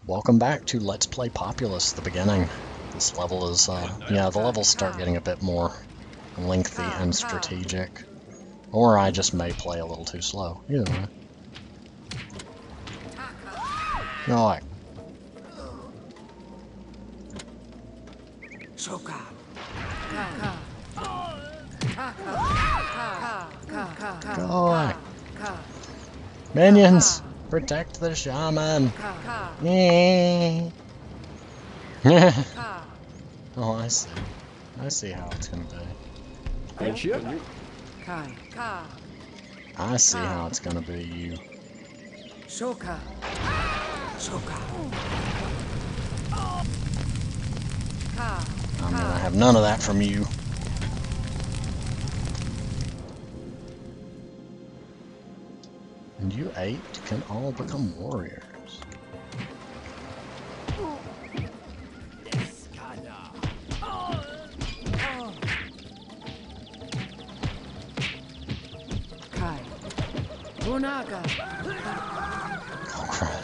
Welcome back to Let's Play Populous, the beginning. This level is, yeah, the levels start getting a bit more lengthy and strategic. Or I just may play a little too slow. Either way. Go away. Go away. Minions! Protect the shaman! Oh, I see. I see how it's gonna be. I see how it's gonna be, you. I'm gonna have none of that from you. And you 8 can all become warriors. Oh crap.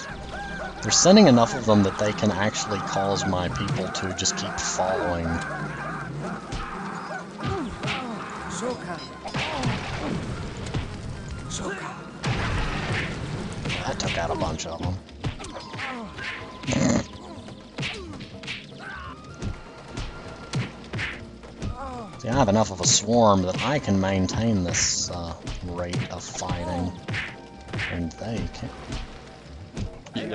They're sending enough of them that they can actually cause my people to just keep falling. I took out a bunch of them. See, I have enough of a swarm that I can maintain this rate of fighting, and they can't. You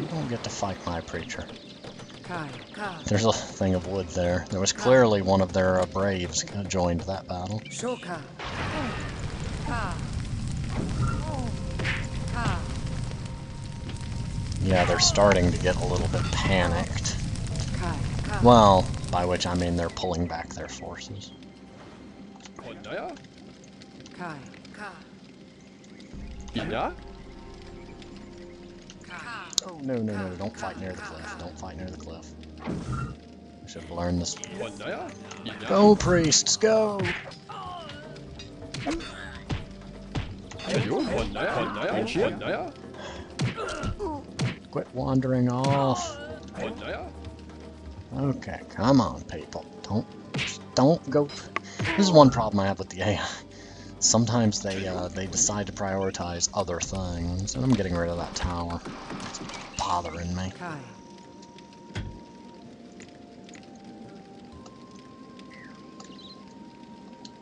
don't get to fight my preacher. There's a thing of wood there. There was clearly one of their braves joined that battle. Yeah, they're starting to get a little bit panicked. Well, by which I mean they're pulling back their forces. Oh, no, no, no, don't fight near the cliff. Don't fight near the cliff. I should have learned this. Go, priests, go! Quit wandering off. Okay, come on, people. Don't go. This is one problem I have with the AI. Sometimes they decide to prioritize other things, and I'm getting rid of that tower. It's bothering me.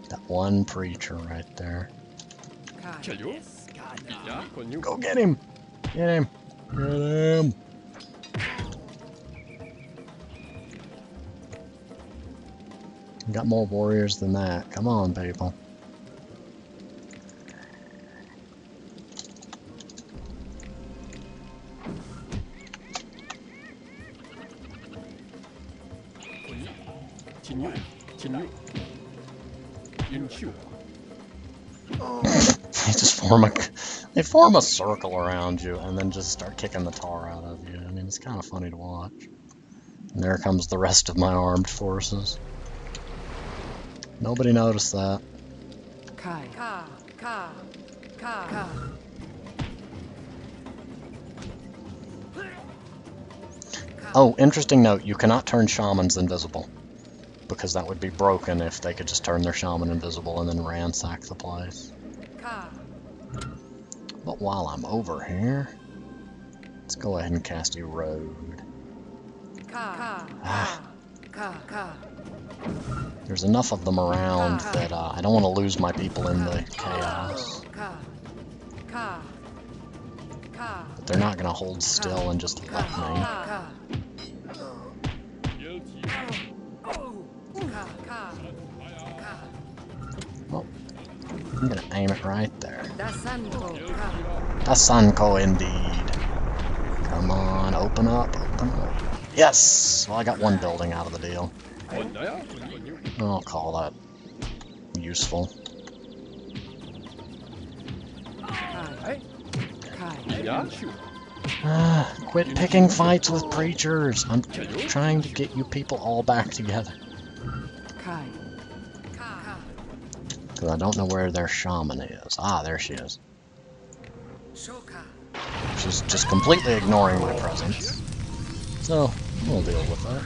That one preacher right there. Go get him! Get him! Get him! Got more warriors than that. Come on, people. They form a circle around you and then just start kicking the tar out of you. I mean, it's kind of funny to watch. And there comes the rest of my armed forces. Nobody noticed that. Oh, interesting note, you cannot turn shamans invisible. Because that would be broken if they could just turn their shaman invisible and then ransack the place. But while I'm over here, let's go ahead and cast a road. There's enough of them around that I don't want to lose my people in the chaos. But they're not going to hold still and just let me. Well, I'm going to aim it right there. Dasanko indeed. Come on, open up, open up. Yes! Well, I got one building out of the deal. I'll call that useful. Quit picking fights with preachers. I'm trying to get you people all back together. Because I don't know where their shaman is. Ah, there she is. She's just completely ignoring my presence. So, we'll deal with that.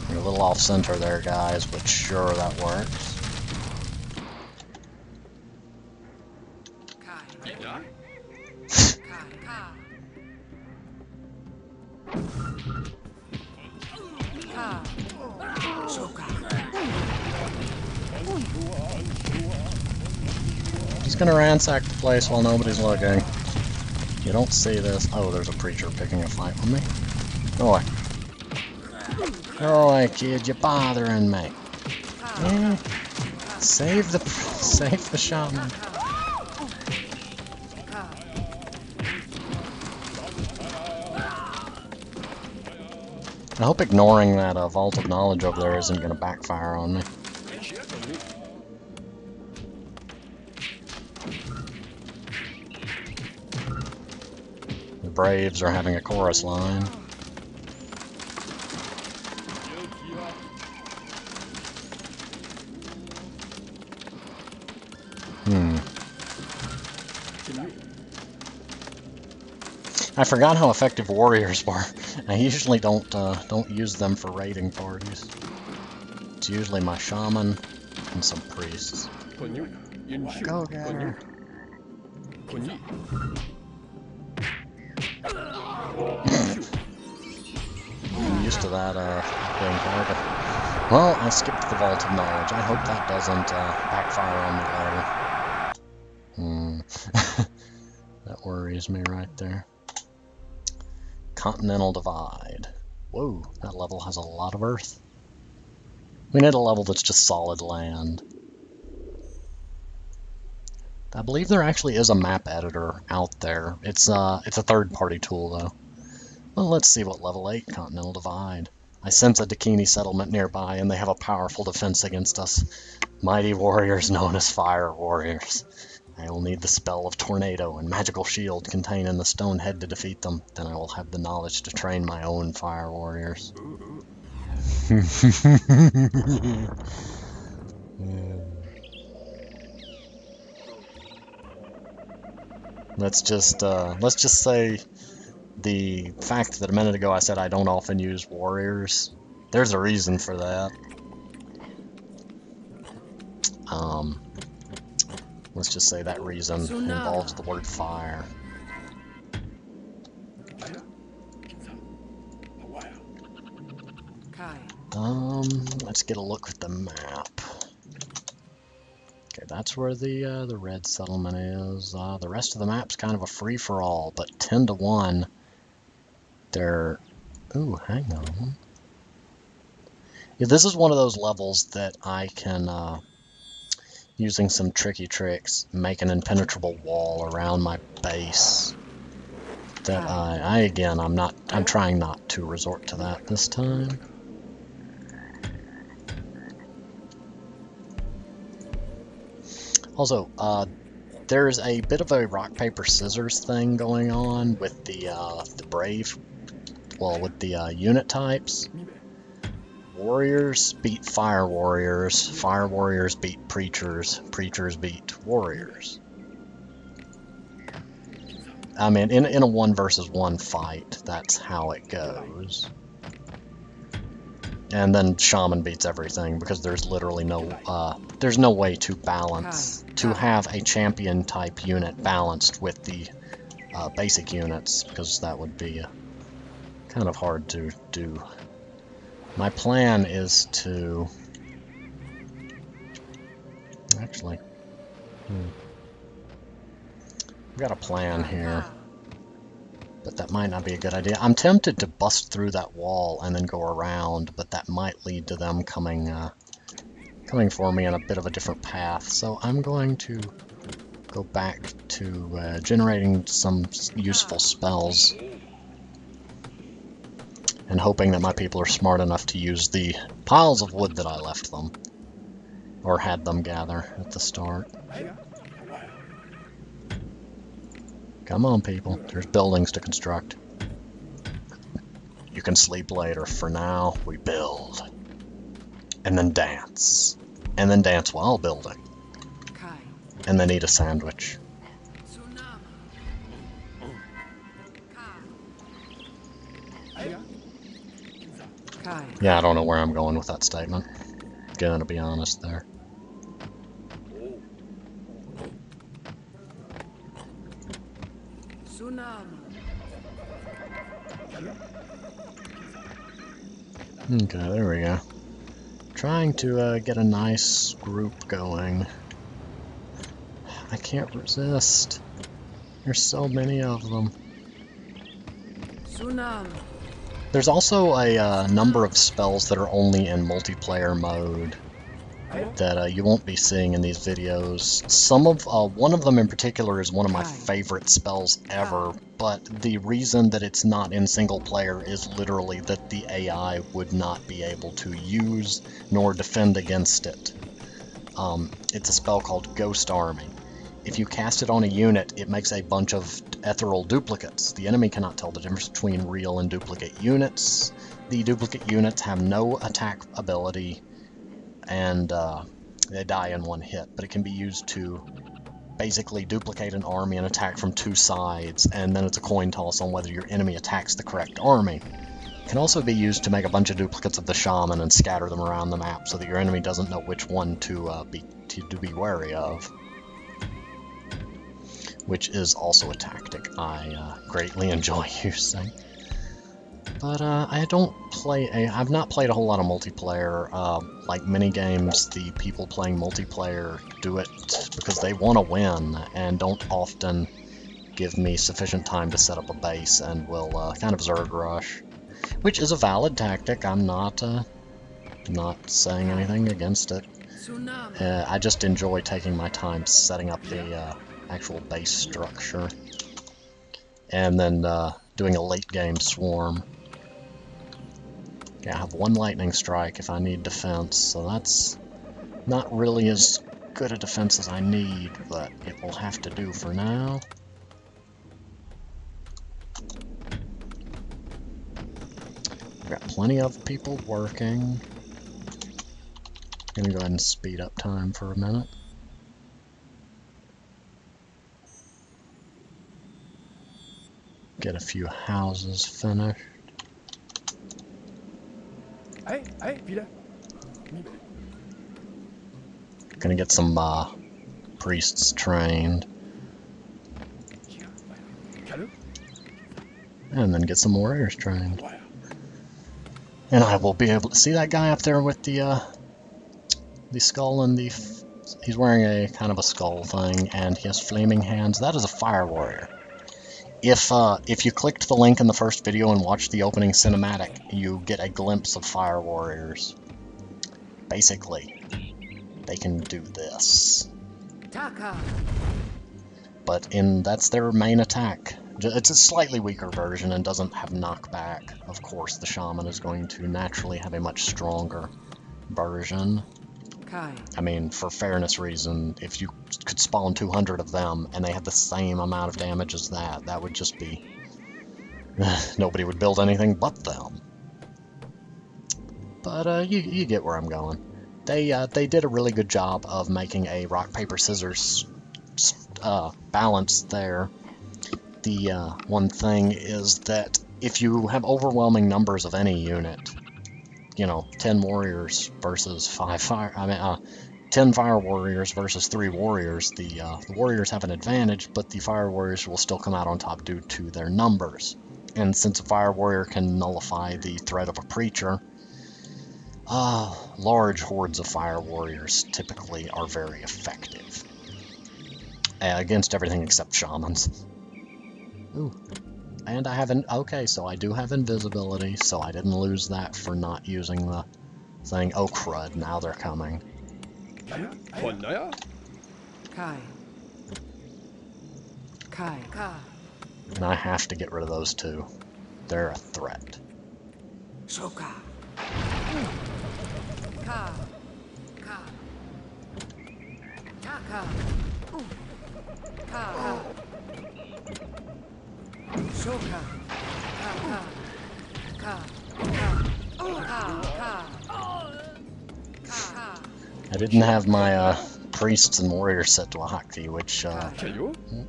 You're a little off-center there, guys, but sure, that works. Just gonna ransack the place while nobody's looking. You don't see this. Oh, there's a preacher picking a fight with me. Go away. Go away, kid. You're bothering me. Yeah. Save the shaman. I hope ignoring that vault of knowledge over there isn't gonna backfire on me. The Braves are having a chorus line. I forgot how effective warriors were. I usually don't use them for raiding parties. It's usually my shaman and some priests. Go get her. I'm used to that being hard. Well, I skipped the vault of knowledge. I hope that doesn't backfire on me later. That worries me right there. Continental divide. Whoa, that level has a lot of earth. We need a level that's just solid land. I believe there actually is a map editor out there. It's a third-party tool though. Well, let's see what level 8 Continental Divide. I sense a Dakini settlement nearby, and they have a powerful defense against us. Mighty warriors known as Fire Warriors. I will need the spell of Tornado and Magical Shield contained in the stone head to defeat them. Then I will have the knowledge to train my own Fire Warriors. Let's just say the fact that a minute ago I said I don't often use warriors, there's a reason for that. Let's just say that reason involves the word fire. Let's get a look at the map. Okay, that's where the red settlement is. The rest of the map's kind of a free-for-all, but 10 to 1, they're... Ooh, hang on. Yeah, this is one of those levels that I can, using some tricky tricks, make an impenetrable wall around my base. That I'm trying not to resort to that this time. Also, there's a bit of a rock, paper, scissors thing going on with the brave, well, with the unit types. Warriors beat fire warriors beat preachers beat warriors. I mean, in a 1 versus 1 fight, that's how it goes. And then shaman beats everything because there's literally there's no way to balance, to have a champion type unit balanced with the basic units, because that would be kind of hard to do. My plan is to actually, we've got a plan here. But that might not be a good idea. I'm tempted to bust through that wall and then go around, but that might lead to them coming for me in a bit of a different path. So I'm going to go back to generating some useful spells and hoping that my people are smart enough to use the piles of wood that I left them, or had them gather at the start. Come on, people. There's buildings to construct. You can sleep later. For now, we build. And then dance. And then dance while building. And then eat a sandwich. Yeah, I don't know where I'm going with that statement. Gonna be honest there. Okay, there we go. Trying to get a nice group going. I can't resist. There's so many of them. There's also a number of spells that are only in multiplayer mode that you won't be seeing in these videos. One of them in particular is one of my favorite spells ever, but the reason that it's not in single player is literally that the AI would not be able to use nor defend against it. It's a spell called Ghost Army. If you cast it on a unit, it makes a bunch of ethereal duplicates. The enemy cannot tell the difference between real and duplicate units. The duplicate units have no attack ability, and they die in one hit, but it can be used to basically duplicate an army and attack from two sides, and then it's a coin toss on whether your enemy attacks the correct army. It can also be used to make a bunch of duplicates of the shaman and scatter them around the map so that your enemy doesn't know which one to be wary of, which is also a tactic I greatly enjoy using. But I've not played a whole lot of multiplayer. Like many games, the people playing multiplayer do it because they want to win and don't often give me sufficient time to set up a base and will kind of Zerg rush, which is a valid tactic. I'm not saying anything against it. I just enjoy taking my time setting up the actual base structure and then doing a late game swarm. Yeah, I have one lightning strike if I need defense, so that's not really as good a defense as I need, but it will have to do for now. I've got plenty of people working. I'm gonna go ahead and speed up time for a minute. Get a few houses finished. Gonna get some priests trained. And then get some warriors trained. And I will be able to see that guy up there with the skull and he's wearing a kind of a skull thing, and he has flaming hands. That is a fire warrior. If you clicked the link in the first video and watched the opening cinematic, you get a glimpse of fire warriors. Basically, they can do this. But that's their main attack. It's a slightly weaker version and doesn't have knockback. Of course, the shaman is going to naturally have a much stronger version. I mean, for fairness reason, if you could spawn 200 of them and they had the same amount of damage as that would just be... nobody would build anything but them. But you get where I'm going. They did a really good job of making a rock, paper, scissors balance there. The one thing is that if you have overwhelming numbers of any unit, you know, 10 warriors versus 10 fire warriors versus 3 warriors, the warriors have an advantage, but the fire warriors will still come out on top due to their numbers. And since a fire warrior can nullify the threat of a preacher, large hordes of fire warriors typically are very effective against everything except shamans. Ooh. And I have okay, so I do have invisibility, so I didn't lose that for not using the thing. Oh crud, now they're coming. And I have to get rid of those two. They're a threat. I didn't have my priests and warriors set to a hotkey, which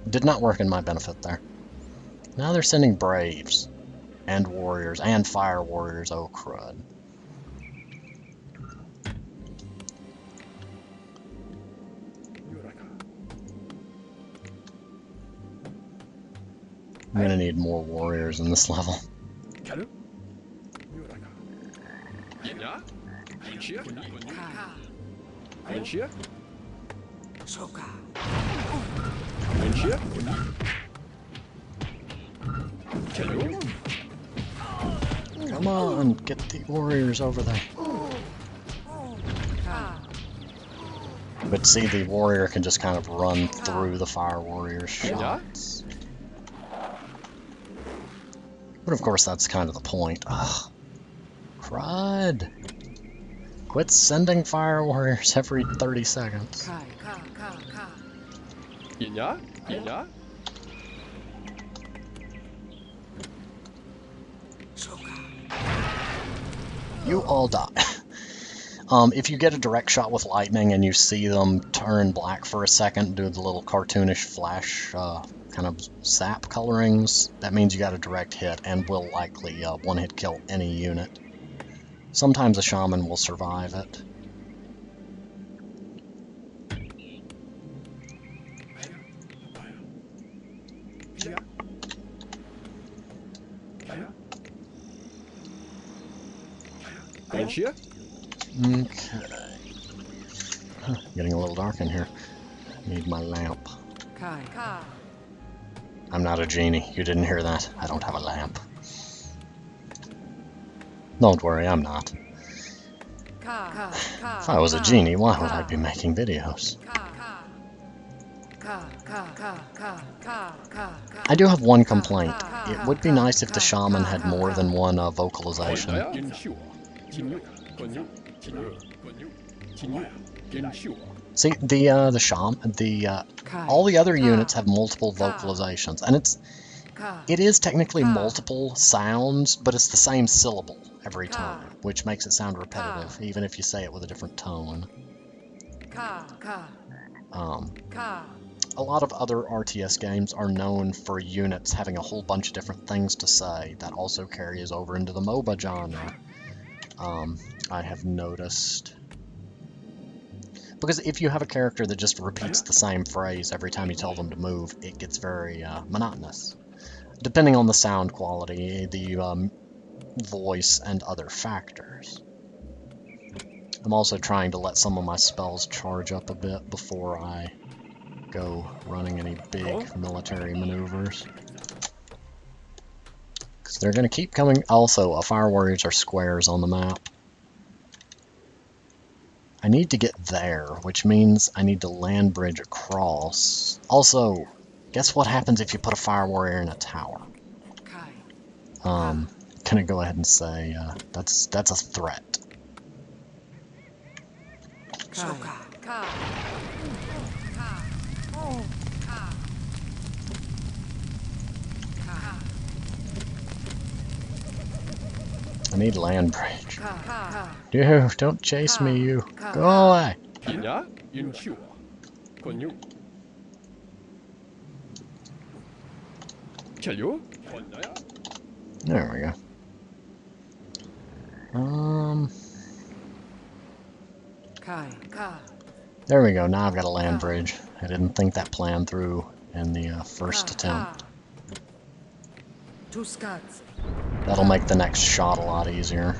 did not work in my benefit there. Now they're sending braves and warriors and fire warriors. Oh crud. I'm gonna need more warriors in this level. Come on, get the warriors over there. But see, the warrior can just kind of run through the fire warrior's shots. But of course, that's kind of the point. Ugh. Crud! Quit sending fire warriors every 30 seconds. You all die. If you get a direct shot with lightning and you see them turn black for a second, do the little cartoonish flash kind of sap colorings, that means you got a direct hit and will likely one-hit kill any unit. Sometimes a shaman will survive it. Okay. Getting a little dark in here. Need my lamp. I'm not a genie. You didn't hear that. I don't have a lamp. Don't worry, I'm not. If I was a genie, why would I be making videos? I do have one complaint. It would be nice if the shaman had more than one vocalization. See, all the other units have multiple vocalizations, and it is technically multiple sounds, but it's the same syllable every time, which makes it sound repetitive, even if you say it with a different tone. A lot of other RTS games are known for units having a whole bunch of different things to say. That also carries over into the MOBA genre. I have noticed. Because if you have a character that just repeats the same phrase every time you tell them to move, it gets very monotonous. Depending on the sound quality, the voice, and other factors. I'm also trying to let some of my spells charge up a bit before I go running any big military maneuvers. Because they're going to keep coming. Also, fire warriors are squares on the map. I need to get there, which means I need to land bridge across. Also, guess what happens if you put a fire warrior in a tower? Gonna go ahead and say that's a threat. I need land bridge. Dude, don't chase me, you. Go away. There we go. There we go. Now I've got a land bridge. I didn't think that plan through in the first attempt. That'll make the next shot a lot easier.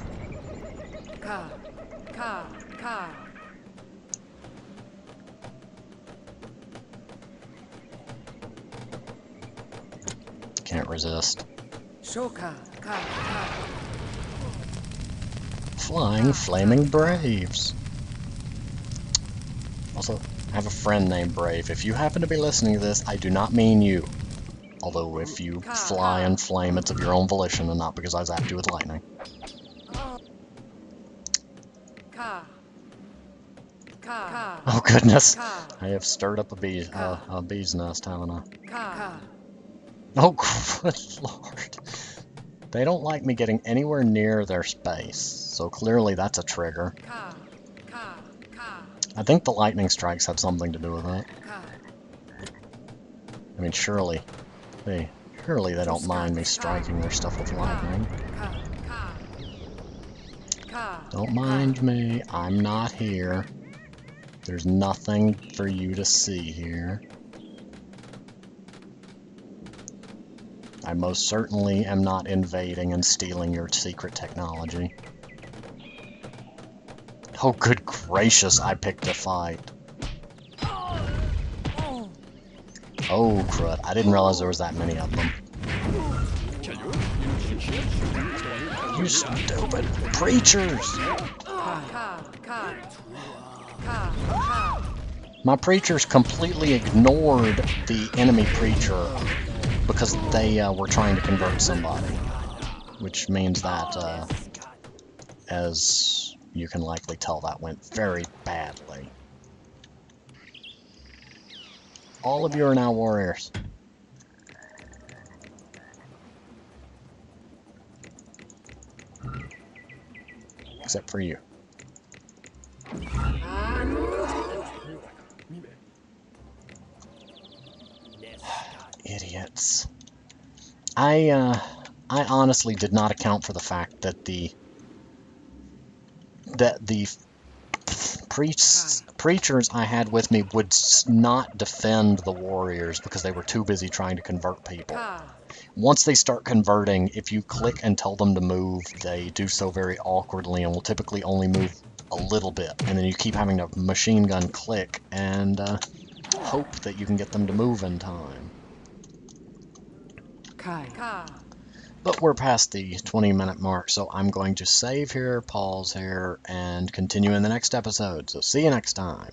Can't resist. Flying Flaming Braves. Also, I have a friend named Brave. If you happen to be listening to this, I do not mean you. Although if you fly and flame, it's of your own volition and not because I zapped you with lightning. Oh goodness! I have stirred up a bee's nest, haven't I? Oh good lord! They don't like me getting anywhere near their space, so clearly that's a trigger. I think the lightning strikes have something to do with it. I mean, surely they don't mind me striking their stuff with lightning. Don't mind me, I'm not here. There's nothing for you to see here. I most certainly am not invading and stealing your secret technology. Oh, good gracious, I picked a fight. Oh, crud. I didn't realize there was that many of them. You stupid preachers! My preachers completely ignored the enemy preacher because they were trying to convert somebody. Which means that, as you can likely tell, that went very badly. All of you are now warriors. Except for you. Idiots. I honestly did not account for the fact that the preachers I had with me would not defend the warriors because they were too busy trying to convert people. Once they start converting, if you click and tell them to move, they do so very awkwardly and will typically only move a little bit. And then you keep having to machine gun click and hope that you can get them to move in time. But we're past the 20-minute mark, so I'm going to save here, pause here, and continue in the next episode. So see you next time.